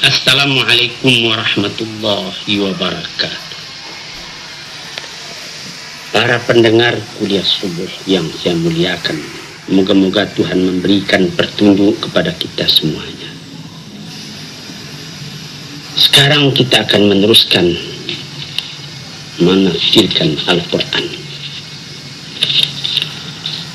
Assalamualaikum warahmatullahi wabarakatuh. Para pendengar kuliah subuh yang saya muliakan, moga-moga Tuhan memberikan petunjuk kepada kita semuanya. Sekarang kita akan meneruskan menafsirkan Al-Quran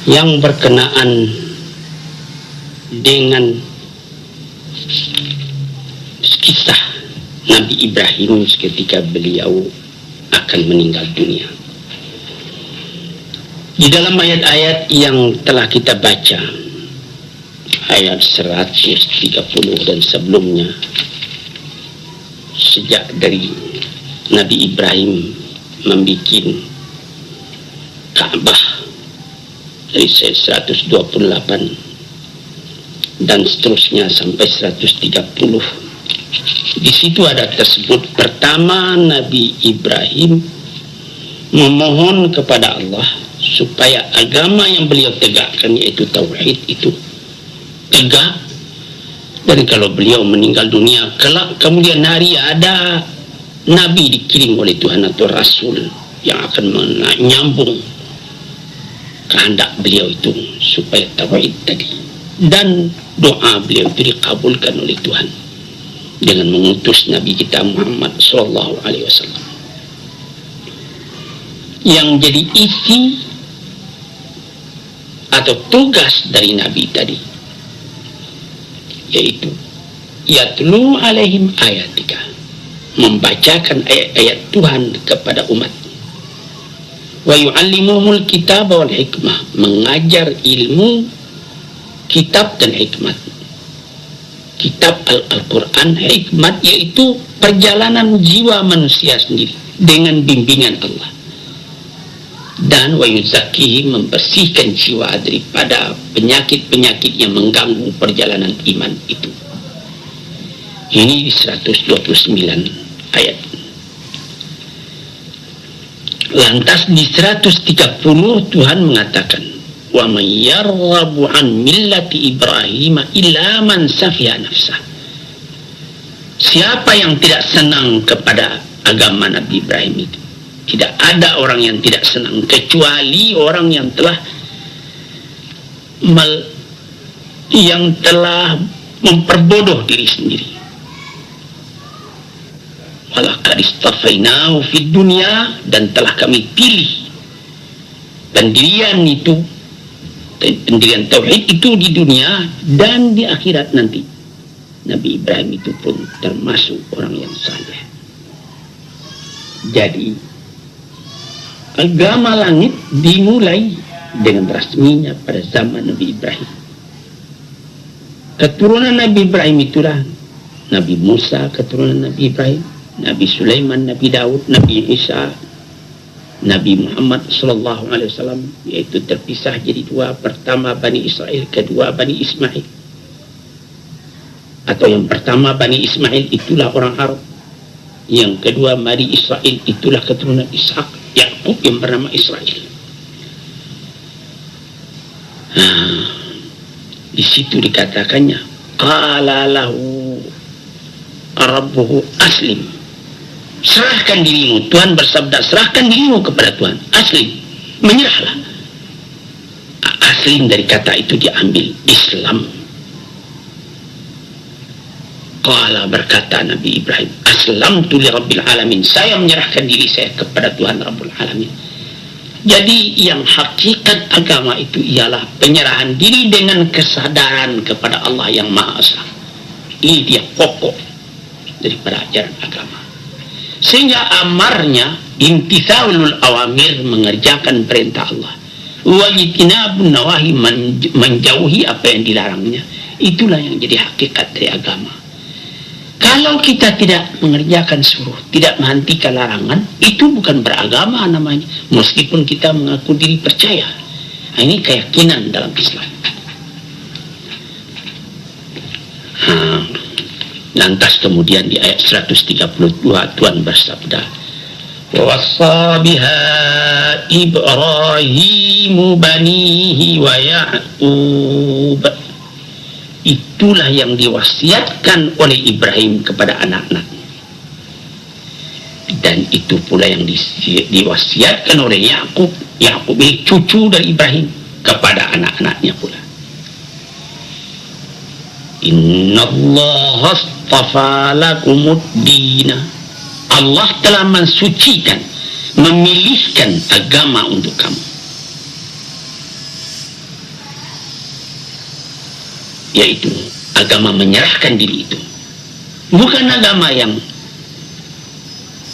yang berkenaan dengan kisah Nabi Ibrahim ketika beliau akan meninggal dunia. Di dalam ayat-ayat yang telah kita baca, ayat 130 dan sebelumnya, sejak dari Nabi Ibrahim membuat Ka'bah dari 128 dan seterusnya sampai 130. Di situ ada tersebut, pertama Nabi Ibrahim memohon kepada Allah supaya agama yang beliau tegakkan, yaitu tauhid, itu tegak. Dan kalau beliau meninggal dunia kelak kemudian hari ada nabi dikirim oleh Tuhan atau rasul yang akan menyambung kehendak beliau itu supaya tauhid tadi, dan doa beliau itu dikabulkan oleh Tuhan dengan mengutus Nabi kita Muhammad sallallahu alaihi wasallam. Yang jadi isi atau tugas dari Nabi tadi yaitu yatlu alaihim ayatika, membacakan ayat-ayat Tuhan kepada umat, wa yu'allimuhumul kitab wal hikmah, mengajar ilmu kitab dan hikmat. Kitab Al-Quran, hikmat yaitu perjalanan jiwa manusia sendiri dengan bimbingan Allah. Dan wa yuzakkihi, membersihkan jiwa daripada penyakit-penyakit yang mengganggu perjalanan iman itu. Ini di 129 ayat. Lantas di 130 Tuhan mengatakan, wa man yarghabu an millati Ibrahim illa man safiha nafsah. Siapa yang tidak senang kepada agama Nabi Ibrahim itu? Tidak ada orang yang tidak senang kecuali orang yang telah memperbodoh diri sendiri. Walaqad istafainahu fid dunya, dan telah kami pilih pendirian itu, pendirian tauhid itu di dunia dan di akhirat nanti. Nabi Ibrahim itu pun termasuk orang yang saleh. Jadi agama langit dimulai dengan rasminya pada zaman Nabi Ibrahim. Keturunan Nabi Ibrahim itulah Nabi Musa, keturunan Nabi Ibrahim, Nabi Sulaiman, Nabi Daud, Nabi Isa, Nabi Muhammad sallallahu alaihi wasallam, yaitu terpisah jadi dua, pertama Bani Israel, kedua Bani Ismail. Atau yang pertama Bani Ismail itulah orang Arab, yang kedua Bani Israel itulah keturunan Ishak, Yakub yang bernama Israel. Di situ dikatakannya qala lahu rabbuhu aslim, serahkan dirimu. Tuhan bersabda, serahkan dirimu kepada Tuhan, aslim, menyerahlah. Aslim dari kata itu diambil Islam. Qala, berkata Nabi Ibrahim, aslamtu li rabbil alamin, saya menyerahkan diri saya kepada Tuhan Rabbul Alamin. Jadi yang hakikat agama itu ialah penyerahan diri dengan kesadaran kepada Allah yang Maha Esa. Ini dia pokok daripada ajaran agama. Sehingga amarnya imtithalul awamir, mengerjakan perintah Allah, wajtinabun nawahi, menjauhi apa yang dilarangnya. Itulah yang jadi hakikat dari agama. Kalau kita tidak mengerjakan suruh, tidak menghentikan larangan, itu bukan beragama namanya, meskipun kita mengaku diri percaya. Nah, ini keyakinan dalam Islam. Lantas kemudian di ayat 132 Tuhan bersabda, وَوَصَّى بِهَا إِبْرَاهِيمُ بَنِيهِ وَيَعْقُوبَ itulah yang diwasiatkan oleh Ibrahim kepada anak-anaknya. Dan itu pula yang diwasiatkan oleh Yakub. Yakub ini cucu dari Ibrahim kepada anak-anaknya pula. Innallaha astafa lakumud dina. Allah telah mensucikan, memilihkan agama untuk kamu, yaitu agama menyerahkan diri itu. Bukan agama yang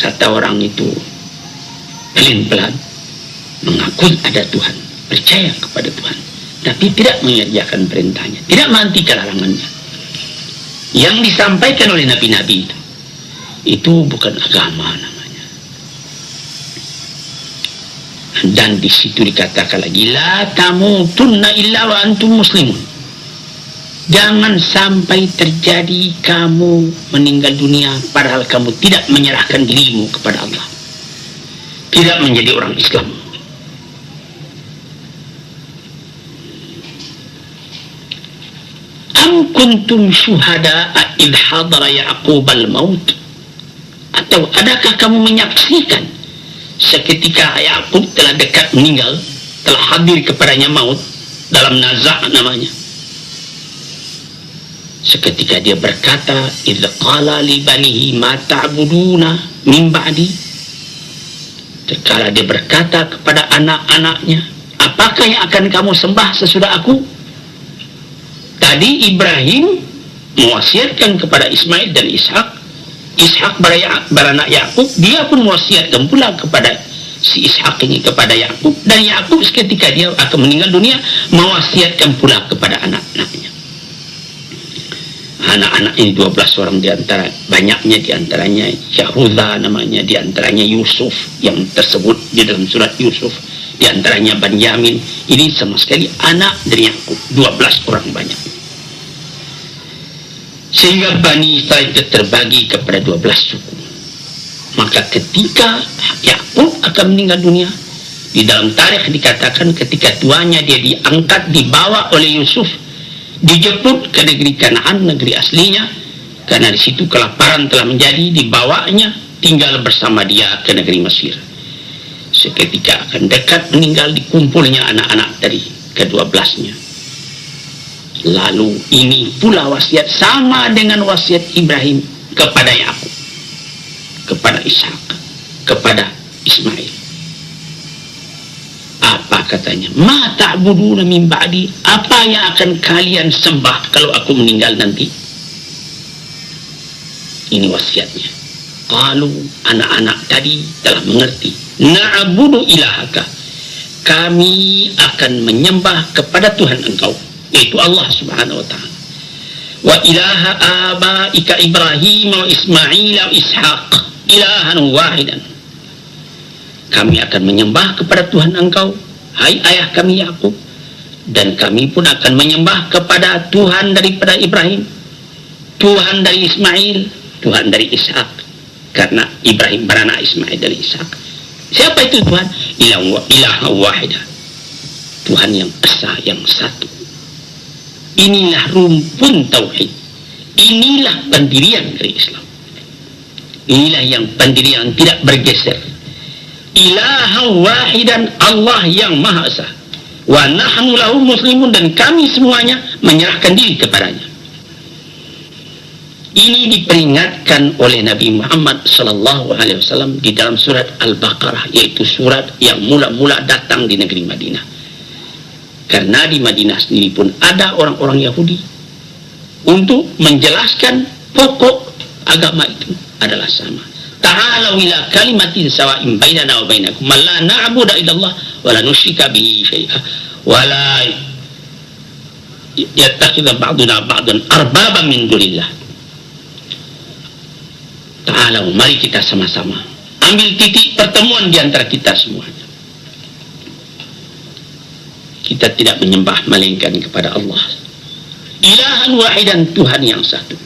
kata orang itu pelin-pelan mengakui ada Tuhan, percaya kepada Tuhan, tapi tidak mengerjakan perintahnya, tidak menghentikan larangannya. Yang disampaikan oleh nabi-nabi itu bukan agama namanya. Dan di situ dikatakan lagi, la tamutunna illa wa antum muslimun. Jangan sampai terjadi kamu meninggal dunia padahal kamu tidak menyerahkan dirimu kepada Allah, tidak menjadi orang Islam. Am kuntum syuhada'a idh hadara Ya'qub al-maut. Atau adakah kamu menyaksikan seketika Ya'qub telah dekat meninggal, telah hadir kepadanya maut, dalam nazak namanya. Seketika dia berkata, idh qala li banihi ma ta'buduna min ba'di. Terkala dia berkata kepada anak-anaknya, apakah yang akan kamu sembah sesudah aku? Tadi Ibrahim mewasiatkan kepada Ismail dan Ishak. Ishak beranak Yakub, dia pun mewasiatkan pula kepada si Ishak ini kepada Yakub, dan Yakub seketika dia akan meninggal dunia mewasiatkan pula kepada anak-anaknya. Anak-anak ini 12 orang, diantara banyaknya diantaranya Yahuda namanya, diantaranya Yusuf yang tersebut di dalam surat Yusuf, diantaranya Benyamin. Ini sama sekali anak dari Yakub, 12 orang banyak. Sehingga Bani Israel itu terbagi kepada 12 suku. Maka ketika Yakub akan meninggal dunia, di dalam tarikh dikatakan ketika tuanya dia diangkat, dibawa oleh Yusuf, dijemput ke negeri Kanaan, negeri aslinya, karena di situ kelaparan telah menjadi, dibawanya tinggal bersama dia ke negeri Mesir. Seketika akan dekat meninggal, dikumpulnya anak-anak dari ke-12-nya. Lalu ini pula wasiat sama dengan wasiat Ibrahim kepada Yakub, kepada Ishak, kepada Ismail. Apa katanya? Ma ta'buduna min ba'di. Apa yang akan kalian sembah kalau aku meninggal nanti? Ini wasiatnya. Kalau anak-anak tadi telah mengerti, na'budu ilahaka, kami akan menyembah kepada Tuhan engkau, yaitu Allah subhanahu wa ta'ala, wa ilaha abaika Ibrahim wa Ismail wa Ishaq ilahan wahidan. Kami akan menyembah kepada Tuhan engkau, hai ayah kami Yakub, dan kami pun akan menyembah kepada Tuhan daripada Ibrahim, Tuhan dari Ismail, Tuhan dari Ishak, karena Ibrahim beranak Ismail dari Ishak. Siapa itu Tuhan? Ilaha wahidah, Tuhan yang esa, yang satu. Inilah rumpun tauhid, inilah pendirian dari Islam, inilah yang pendirian tidak bergeser. Ilaha wahidan, Allah yang maha esa, wa nahnu lahu muslimun, dan kami semuanya menyerahkan diri kepadanya. Ini diperingatkan oleh Nabi Muhammad SAW di dalam surat Al-Baqarah, yaitu surat yang mula-mula datang di negeri Madinah. Karena di Madinah sendiri pun ada orang-orang Yahudi, untuk menjelaskan pokok agama itu adalah sama. Ta'alau ila kalimatin sawa'in bainana wa bainakum la na'budu illallah wa la nusyrika bihi syai'a wa la yattakhidha ba'duna ba'dan arbaban min dunillah. Ta'alau, mari kita sama-sama ambil titik pertemuan di antara kita semuanya. Kita tidak menyembah melainkan kepada Allah, ilahan wahidan, Tuhan yang satu,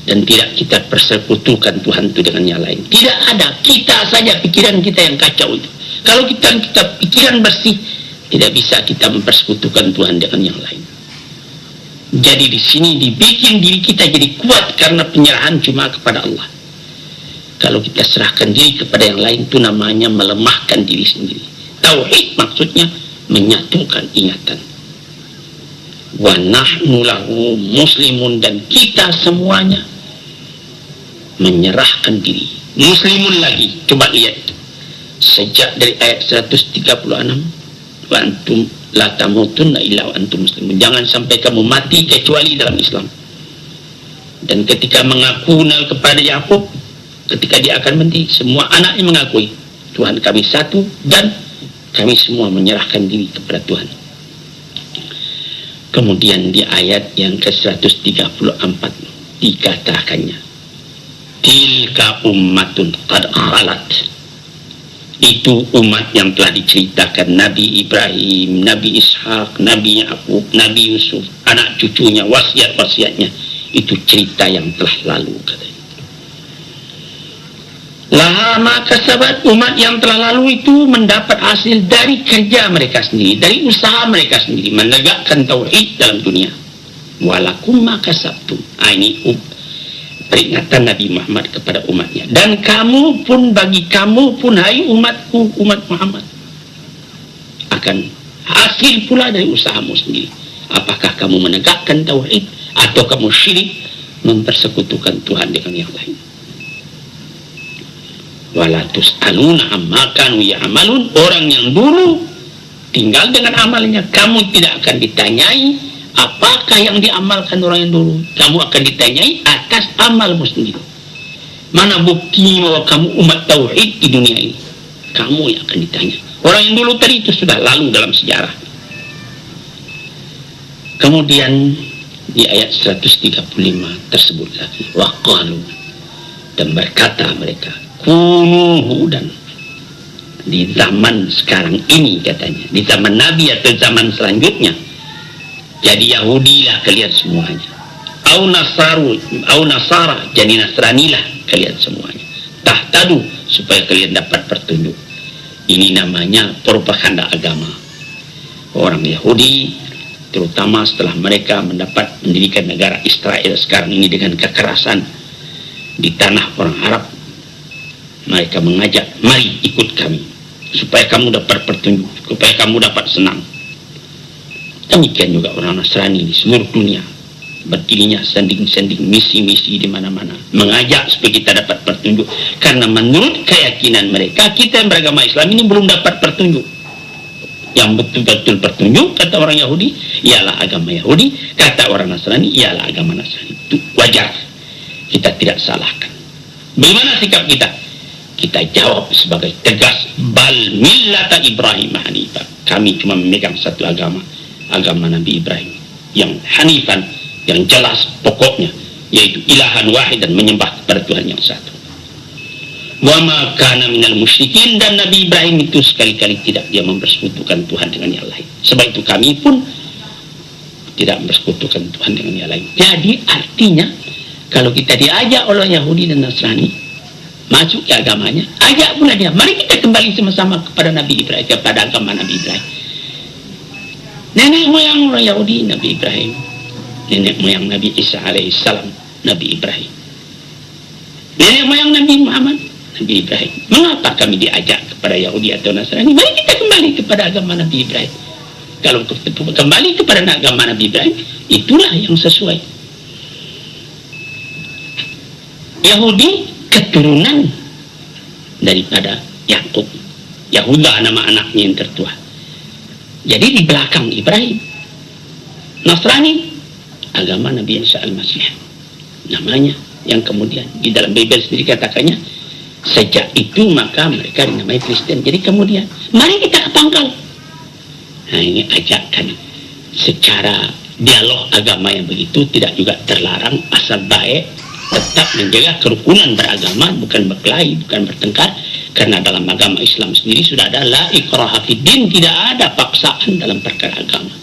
dan tidak kita persekutukan Tuhan itu dengan yang lain. Tidak ada, kita saja pikiran kita yang kacau itu. Kalau kita pikiran bersih, Tidak bisa kita mempersekutukan Tuhan dengan yang lain. Jadi di sini dibikin diri kita jadi kuat karena penyerahan cuma kepada Allah. Kalau kita serahkan diri kepada yang lain itu namanya melemahkan diri sendiri. Tauhid maksudnya menyatukan ingatan. Wa nahnu lahu muslimun, dan kita semuanya menyerahkan diri. Muslimun lagi, coba lihat. Sejak dari ayat 136. Wa antum la tamutunna illa wa antum muslimun. Jangan sampai kamu mati kecuali dalam Islam. Dan ketika mengaku kepada Yakub, ketika dia akan mati, semua anaknya mengakui Tuhan kami satu dan kami semua menyerahkan diri kepada Tuhan. Kemudian di ayat yang ke-134 dikatakannya, tilka ummatun qad khalat. Itu umat yang telah diceritakan Nabi Ibrahim, Nabi Ishak, Nabi Yakub, Nabi Yusuf, anak cucunya, wasiat-wasiatnya. Itu cerita yang telah lalu, katanya. Laha ma kasabat, umat yang telah lalu itu mendapat hasil dari kerja mereka sendiri, dari usaha mereka sendiri, menegakkan tauhid dalam dunia. Walakum ma kasabtum. Ini peringatan Nabi Muhammad kepada umatnya. Dan kamu pun, bagi kamu pun, hai umatku, umat Muhammad, akan hasil pula dari usahamu sendiri. Apakah kamu menegakkan tauhid atau kamu syirik, mempersekutukan Tuhan dengan yang lain. Wala tus'aluna amma kanu ya'malun. Orang yang dulu tinggal dengan amalnya, kamu tidak akan ditanyai apakah yang diamalkan orang yang dulu. Kamu akan ditanyai atas amalmu sendiri. Mana bukti bahwa kamu umat tauhid di dunia ini? Kamu yang akan ditanya. Orang yang dulu tadi itu sudah lalu dalam sejarah. Kemudian di ayat 135 tersebut lagi, waqalu, dan berkata mereka, kunu hudan. Di zaman sekarang ini katanya, di zaman Nabi atau zaman selanjutnya, jadi Yahudilah kalian semuanya. Au Nasara, jadi Nasranilah kalian semuanya. Tahtadu, supaya kalian dapat petunjuk. Ini namanya propaganda agama. Orang Yahudi, terutama setelah mereka mendapat mendirikan negara Israel sekarang ini dengan kekerasan di tanah orang Arab, mereka mengajak, mari ikut kami, supaya kamu dapat petunjuk, supaya kamu dapat senang. Demikian juga orang Nasrani di seluruh dunia, berdirinya sending-sending misi-misi di mana-mana, mengajak supaya kita dapat petunjuk. Karena menurut keyakinan mereka, kita yang beragama Islam ini belum dapat petunjuk. Yang betul-betul petunjuk, kata orang Yahudi, ialah agama Yahudi. Kata orang Nasrani, ialah agama Nasrani. Itu wajar, kita tidak salahkan. Bagaimana sikap kita? Kita jawab sebagai tegas, bal millata Ibrahim hanifah. Kami cuma memegang satu agama, agama Nabi Ibrahim yang hanifan, yang jelas pokoknya, yaitu ilahan wahid, dan menyembah kepada Tuhan yang satu. Wa ma kana minal musyrikin, dan Nabi Ibrahim itu sekali-kali tidak dia mempersekutukan Tuhan dengan yang lain. Sebab itu kami pun tidak mempersekutukan Tuhan dengan yang lain. Jadi artinya kalau kita diajak oleh Yahudi dan Nasrani masuk ke agamanya, ajak pula dia, mari kita kembali sama-sama kepada Nabi Ibrahim, kepada agama Nabi Ibrahim. Nenek moyang orang Yahudi Nabi Ibrahim, nenek moyang Nabi Isa alaihissalam Nabi Ibrahim, nenek moyang Nabi Muhammad Nabi Ibrahim. Mengapa kami diajak kepada Yahudi atau Nasrani? Mari kita kembali kepada agama Nabi Ibrahim. Kalau kembali kepada agama Nabi Ibrahim, itulah yang sesuai. Yahudi keturunan daripada Yakub. Yahuda nama anaknya yang tertua. Jadi di belakang Ibrahim. Nasrani agama Nabi Isa al-Masih namanya, yang kemudian di dalam Bible sendiri katakannya, sejak itu maka mereka dinamai Kristen. Jadi kemudian mari kita ke pangkal. Nah, ini ajakan secara dialog agama yang begitu tidak juga terlarang, asal baik tetap menjaga kerukunan beragama, bukan berkelahi, bukan bertengkar. Karena dalam agama Islam sendiri sudah ada la ikraha fiddin, tidak ada paksaan dalam perkara agama.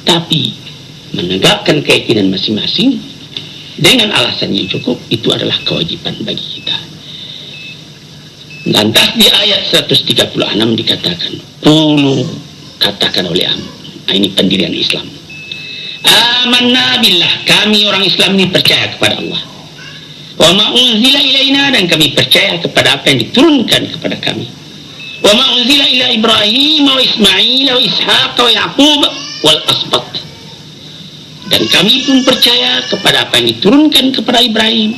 Tapi menegakkan keyakinan masing-masing dengan alasan yang cukup, itu adalah kewajiban bagi kita. Lantas di ayat 136 dikatakan, qulu katakan oleh ini pendirian Islam. Amanna billah, kami orang Islam ini percaya kepada Allah. Wa ma unzila ilaina, dan kami percaya kepada apa yang diturunkan kepada kami. Wa ma unzila ila Ibrahim wa Ismail wa Ishaq wa Yaqub wal asbat. Dan kami pun percaya kepada apa yang diturunkan kepada Ibrahim,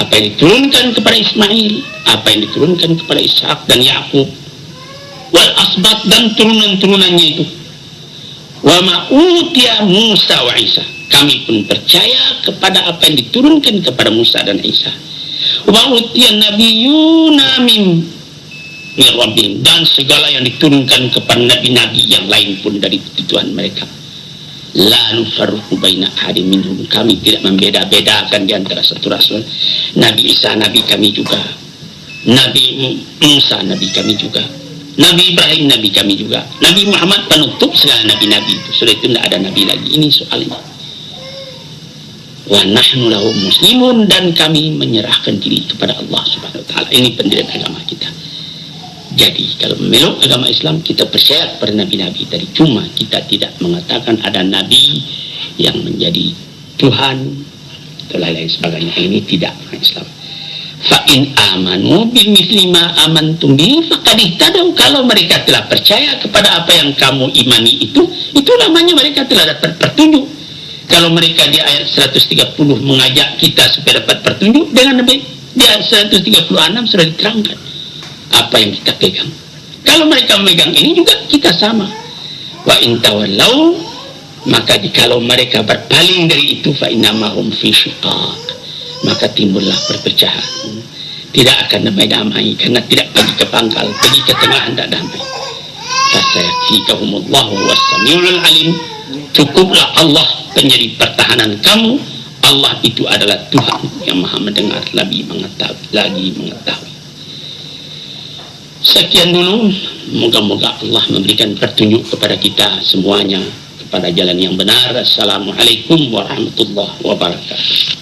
apa yang diturunkan kepada Ismail, apa yang diturunkan kepada Ishaq dan Yaqub, wal asbat, dan turunan-turunannya itu. Wa ma utiya Musa wa Isa, kami pun percaya kepada apa yang diturunkan kepada Musa dan Isa. Wa utiya nabiyuna min rabbihim, dan segala yang diturunkan kepada nabi-nabi yang lain pun dari Tuhan mereka. La nufarriqu baina ahadin minhum, kami tidak membeda-bedakan di antara satu rasul. Nabi Isa nabi kami juga, Nabi Musa nabi kami juga, Nabi Ibrahim nabi kami juga, Nabi Muhammad penutup segala nabi-nabi itu. Sudah itu tidak ada nabi lagi. Ini soalnya. Wa nahnu lahu muslimun, dan kami menyerahkan diri kepada Allah Subhanahu wa taala. Ini pendirian agama kita. Jadi kalau memeluk agama Islam, kita percaya kepada nabi-nabi tadi. Cuma kita tidak mengatakan ada nabi yang menjadi Tuhan atau lain-lain sebagainya. Ini tidak Islam. Fa in amanu bimithli ma amantum bihi faqad ihtadaw, kalau mereka telah percaya kepada apa yang kamu imani itu namanya mereka telah dapat petunjuk. Kalau mereka di ayat 130 mengajak kita supaya dapat petunjuk, dengan di ayat 136 sudah diterangkan apa yang kita pegang. Kalau mereka memegang ini juga, kita sama. Wa in tawallau, maka jikalau mereka berpaling dari itu, fa innamahum fi shiqaq, maka timbullah perpecahan. Tidak akan damai-damai, karena tidak pergi ke pangkal, pergi ke tengah tidak damai. Fasayakfikahumullahu was-sami'ul alim, cukuplah Allah menjadi pertahanan kamu. Allah itu adalah Tuhan yang maha mendengar, lagi mengetahui. Sekian dulu, moga-moga Allah memberikan petunjuk kepada kita semuanya kepada jalan yang benar. Assalamualaikum warahmatullahi wabarakatuh.